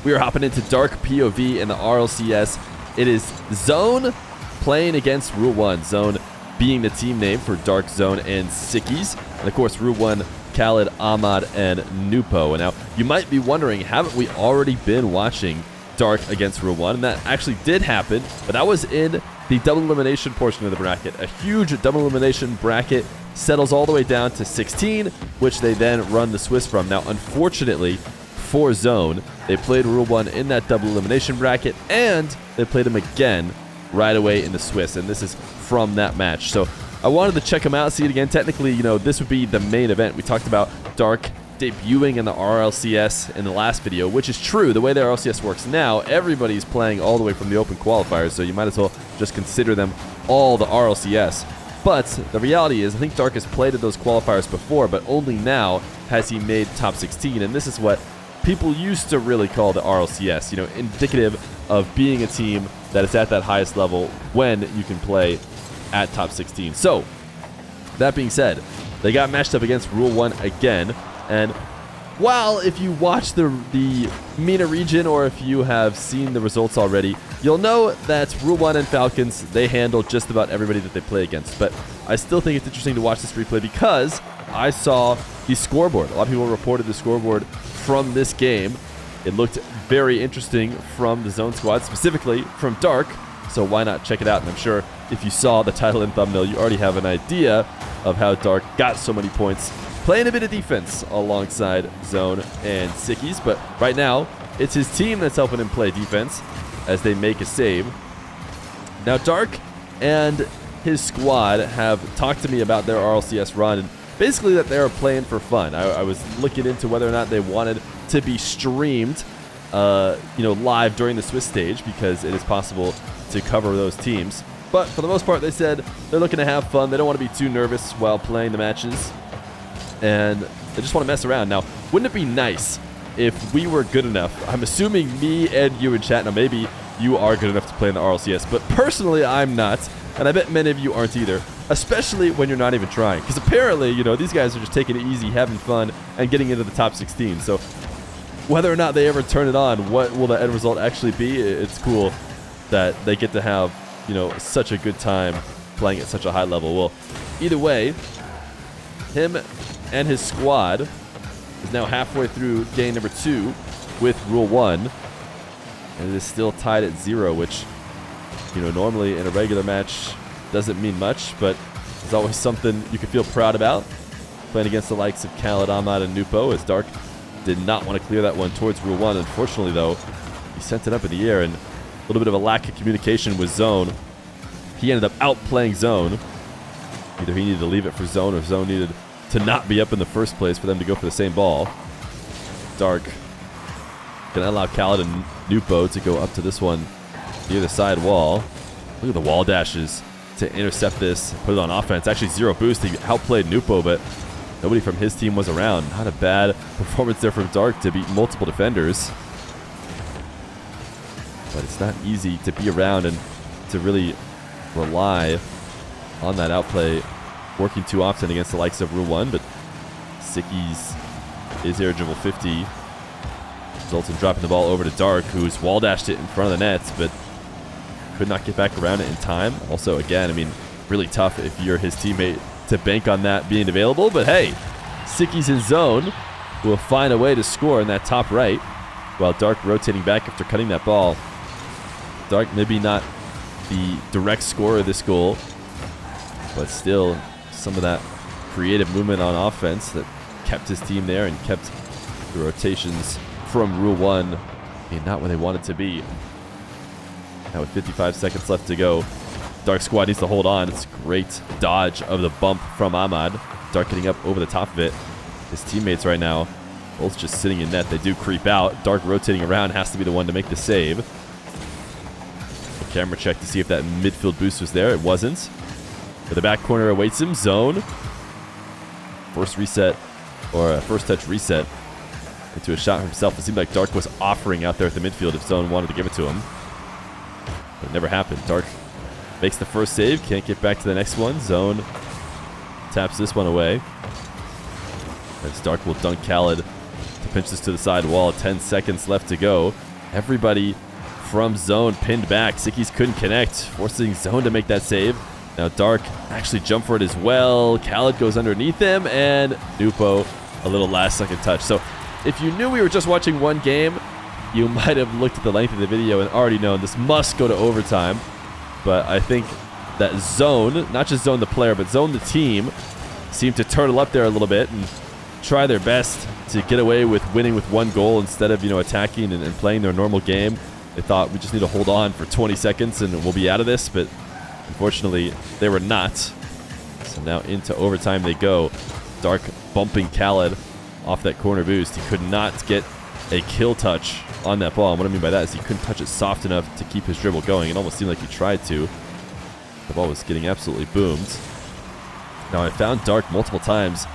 We are hopping into Dark POV in the RLCS. It is Zone playing against Rule 1. Zone being the team name for Dark, Zone, and Sickies. And of course, Rule 1, Khaled, Ahmad, and Nupo. And now, you might be wondering, haven't we already been watching Dark against Rule 1? And that actually did happen, but that was in the double elimination portion of the bracket. A huge double elimination bracket settles all the way down to 16, which they then run the Swiss from. Now, unfortunately, for Zone, they played Rule 1 in that double elimination bracket, and they played him again right away in the Swiss, and this is from that match. So I wanted to check them out, see it again. Technically, you know, this would be the main event. We talked about Dark debuting in the RLCS in the last video, which is true. The way the RLCS works now, everybody's playing all the way from the open qualifiers, so you might as well just consider them all the RLCS. But the reality is, I think Dark has played at those qualifiers before, but only now has he made top 16, and this is what people used to really call the RLCS, you know, indicative of being a team that is at that highest level when you can play at top 16. So, that being said, they got matched up against Rule 1 again, and while if you watch the MENA region or if you have seen the results already, you'll know that Rule 1 and Falcons, they handle just about everybody that they play against. But I still think it's interesting to watch this replay because I saw the scoreboard. A lot of people reported the scoreboard from this game. It looked very interesting from the Zone squad, specifically from Dark, so why not check it out? And I'm sure if you saw the title and thumbnail, you already have an idea of how Dark got so many points playing a bit of defense alongside Zone and Sickies. But right now, it's his team that's helping him play defense as they make a save. Now, Dark and his squad have talked to me about their RLCS run, and basically that they are playing for fun. I was looking into whether or not they wanted to be streamed live during the Swiss stage, because it is possible to cover those teams. But for the most part, they said they're looking to have fun. They don't want to be too nervous while playing the matches, and they just want to mess around. Now, wouldn't it be nice if we were good enough? I'm assuming me and you in chat, now maybe you are good enough to play in the RLCS, but personally I'm not, and I bet many of you aren't either, especially when you're not even trying. Because apparently, you know, these guys are just taking it easy, having fun, and getting into the top 16. So whether or not they ever turn it on, what will the end result actually be? It's cool that they get to have, you know, such a good time playing at such a high level. Well, either way, him and his squad is now halfway through game number 2 with Rule 1. And it is still tied at 0, which, you know, normally in a regular match doesn't mean much, but it's always something you can feel proud about. Playing against the likes of Khaled, Ahmad, and Nupo, as Dark did not want to clear that one towards Rule 1. Unfortunately, though, he sent it up in the air, and a little bit of a lack of communication with Zone. He ended up outplaying Zone. Either he needed to leave it for Zone, or Zone needed to not be up in the first place for them to go for the same ball. Dark gonna allow Khaled and Nupo to go up to this one near the side wall. Look at the wall dashes to intercept this, put it on offense. Actually, 0 boost. He outplayed Nupo, but nobody from his team was around. Not a bad performance there from Dark to beat multiple defenders. But it's not easy to be around and to really rely on that outplay working too often against the likes of Rule 1. But Sickies is air dribble 50. Results in dropping the ball over to Dark, who's wall dashed it in front of the nets, but could not get back around it in time. Also, again, I mean, really tough if you're his teammate to bank on that being available. But hey, Sickies in Zone will find a way to score in that top right, while Dark rotating back after cutting that ball. Dark maybe not the direct scorer of this goal, but still some of that creative movement on offense that kept his team there and kept the rotations from Rule 1 being not where they wanted to be. Now with 55 seconds left to go, Dark squad needs to hold on. It's a great dodge of the bump from Ahmad. Dark getting up over the top of it. His teammates right now, both just sitting in net. They do creep out. Dark rotating around, has to be the one to make the save. A camera check to see if that midfield boost was there. It wasn't. But the back corner awaits him. Zone. First reset, or a first touch reset into a shot for himself. It seemed like Dark was offering out there at the midfield if Zone wanted to give it to him. But it never happened. Dark makes the first save. Can't get back to the next one. Zone taps this one away. As Dark will dunk Khaled to pinch this to the side wall. 10 seconds left to go. Everybody from zone pinned back. Sickies couldn't connect, forcing zone to make that save. Now Dark actually jumped for it as well. Khaled goes underneath him, and Nupo a little last second touch. So if you knew we were just watching one game, you might have looked at the length of the video and already known this must go to overtime. But I think that zone, not just zone the player, but zone the team, seemed to turtle up there a little bit and try their best to get away with winning with one goal instead of, attacking and playing their normal game. They thought we just need to hold on for 20 seconds and we'll be out of this, but unfortunately they were not. So now into overtime they go. Dark bumping Khaled off that corner boost. He could not get a kill touch on that ball. And what I mean by that is he couldn't touch it soft enough to keep his dribble going. It almost seemed like he tried to. The ball was getting absolutely boomed. Now I found Dark multiple times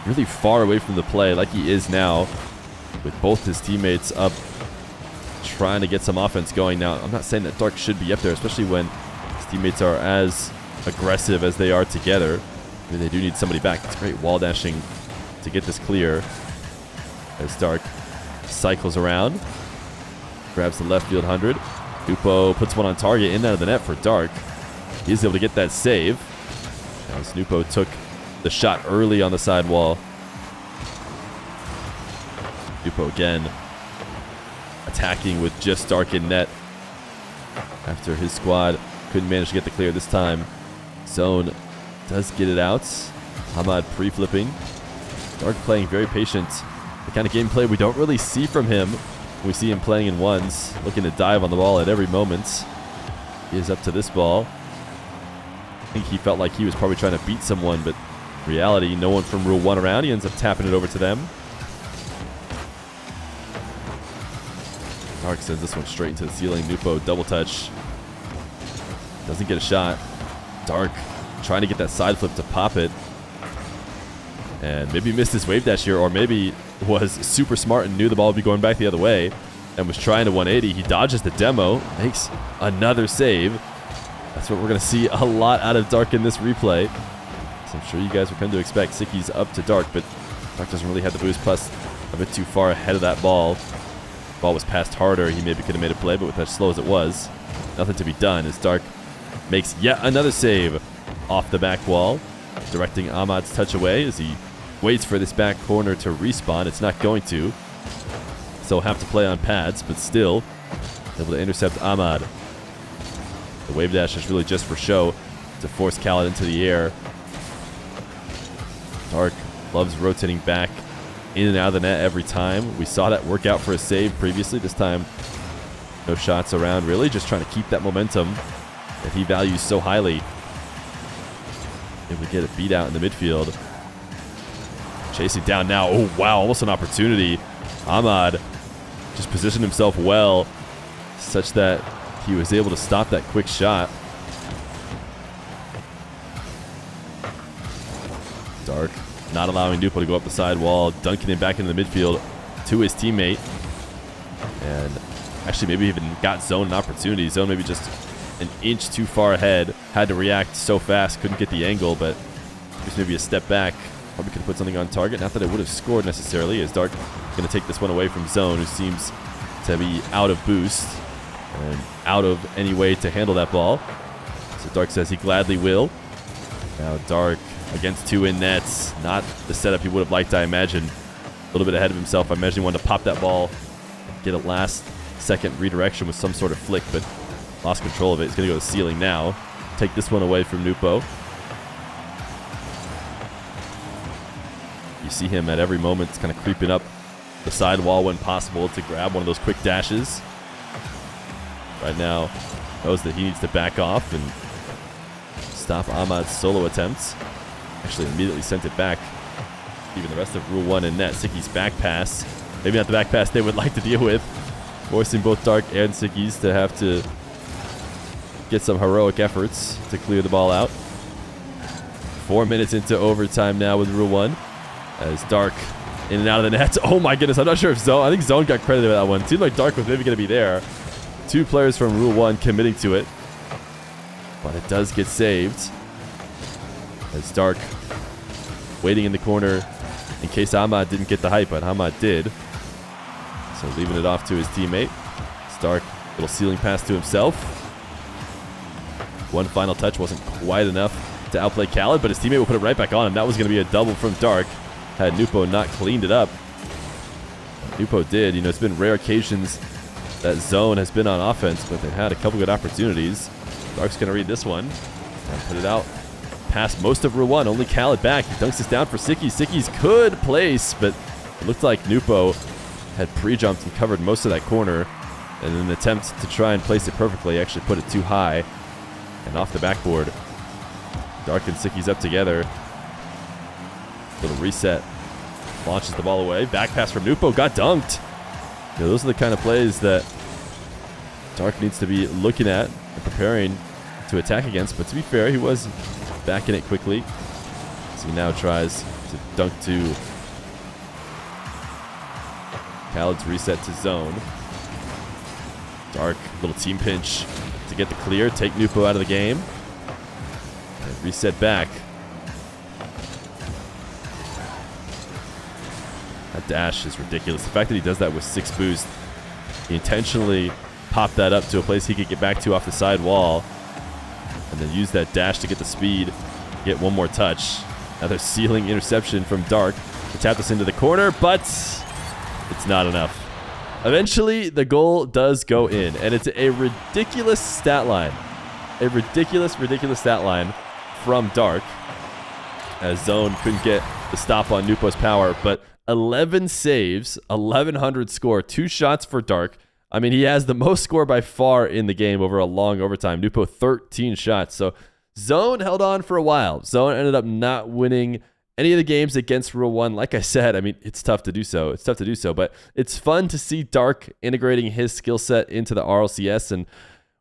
really far away from the play like he is now, with both his teammates up trying to get some offense going. Now I'm not saying that Dark should be up there, especially when his teammates are as aggressive as they are together. I mean, they do need somebody back. It's great wall dashing to get this clear as Dark cycles around, grabs the left field 100. Nupo puts one on target, in and out of the net for Dark. He's able to get that save as Nupo took the shot early on the side wall. Nupo again attacking with just Dark in net after his squad couldn't manage to get the clear this time. Zone does get it out. Hamad pre-flipping. Dark playing very patient. The kind of gameplay we don't really see from him. We see him playing in ones, looking to dive on the ball at every moment. He is up to this ball. I think he felt like he was probably trying to beat someone, but in reality, no one from Rule 1 around. He ends up tapping it over to them. Dark sends this one straight into the ceiling. Nupo double touch. Doesn't get a shot. Dark trying to get that side flip to pop it. And maybe missed his wave dash here, or maybe was super smart and knew the ball would be going back the other way and was trying to 180. He dodges the demo, makes another save. That's what we're going to see a lot out of Dark in this replay. So I'm sure you guys will come to expect. Sickies up to Dark, but Dark doesn't really have the boost, plus a bit too far ahead of that ball. Ball was passed harder. He maybe could have made a play, but with as slow as it was, nothing to be done as Dark makes yet another save off the back wall, directing Ahmad's touch away as he waits for this back corner to respawn. It's not going to, so he'll have to play on pads, but still able to intercept Ahmad. The wave dash is really just for show to force Khaled into the air. Dark loves rotating back in and out of the net every time. We saw that work out for a save previously. This time, no shots around really, just trying to keep that momentum that he values so highly. Able to get a beat out in the midfield. Chasing down now. Oh, wow, almost an opportunity. Ahmad just positioned himself well, such that he was able to stop that quick shot. Dark not allowing Nupo to go up the side wall, dunking him back into the midfield to his teammate. And actually maybe even got Zone an opportunity. Zone maybe just an inch too far ahead. Had to react so fast, couldn't get the angle, but just maybe a step back. Probably could have put something on target. Not that it would have scored necessarily, as Dark going to take this one away from Zone, who seems to be out of boost and out of any way to handle that ball. So Dark says he gladly will. Now Dark against two in nets. Not the setup he would have liked, I imagine. A little bit ahead of himself. I imagine he wanted to pop that ball, get a last second redirection with some sort of flick, but lost control of it. He's going to go to the ceiling now. Take this one away from Nupo. You see him at every moment kind of creeping up the side wall when possible to grab one of those quick dashes. Right now, knows that he needs to back off and stop Ahmad's solo attempts. Actually immediately sent it back. Even the rest of Rule 1 in net. Sickies back pass. Maybe not the back pass they would like to deal with. Forcing both Dark and Sickies to have to get some heroic efforts to clear the ball out. 4 minutes into overtime now with Rule 1. As Dark in and out of the net. Oh my goodness, I'm not sure if Zone, I think Zone got credit for that one. Seemed like Dark was maybe going to be there. Two players from Rule 1 committing to it. But it does get saved. As Dark waiting in the corner in case Ahmad didn't get the hype, but Ahmad did. So leaving it off to his teammate. Stark, little ceiling pass to himself. One final touch wasn't quite enough to outplay Khaled, but his teammate will put it right back on him. That was going to be a double from Dark had Nupo not cleaned it up. Nupo did. You know, it's been rare occasions that Zone has been on offense, but they've had a couple good opportunities. Dark's going to read this one and put it out past most of Rule 1. Only Khaled back. He dunks this down for Sickies. Sickies could place, but it looked like Nupo had pre-jumped and covered most of that corner. And in an attempt to try and place it perfectly, actually put it too high and off the backboard. Dark and Sickies up together. Little reset. Launches the ball away. Back pass from Nupo. Got dunked. You know, those are the kind of plays that Dark needs to be looking at and preparing to attack against. But to be fair, he was back in it quickly. So he now tries to dunk to Khaled's reset to Zone. Dark, little team pinch to get the clear. Take Nupo out of the game. And reset back. That dash is ridiculous. The fact that he does that with 6 boost, he intentionally popped that up to a place he could get back to off the side wall, and then use that dash to get the speed, get one more touch. Another ceiling interception from Dark to tap this into the corner, but it's not enough. Eventually, the goal does go in, and it's a ridiculous stat line. A ridiculous stat line from Dark, as Zone couldn't get the stop on Nupo's power, but 11 saves, 1,100 score, 2 shots for Dark. I mean, he has the most score by far in the game over a long overtime. Nupo, 13 shots. So Zone held on for a while. Zone ended up not winning any of the games against Rule 1. Like I said, I mean, it's tough to do so. It's tough to do so, but it's fun to see Dark integrating his skill set into the RLCS, and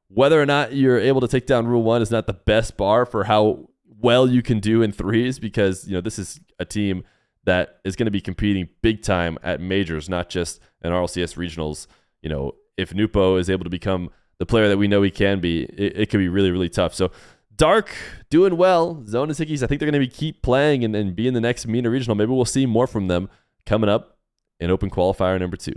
whether or not you're able to take down Rule 1 is not the best bar for how well you can do in threes, because, you know, this is a team that is going to be competing big time at majors, not just in RLCS regionals. You know, if Nupo is able to become the player that we know he can be, it could be really tough. So Dark doing well. Zone and Sickies, I think they're going to keep playing and be in the next MENA regional. Maybe we'll see more from them coming up in Open Qualifier number 2.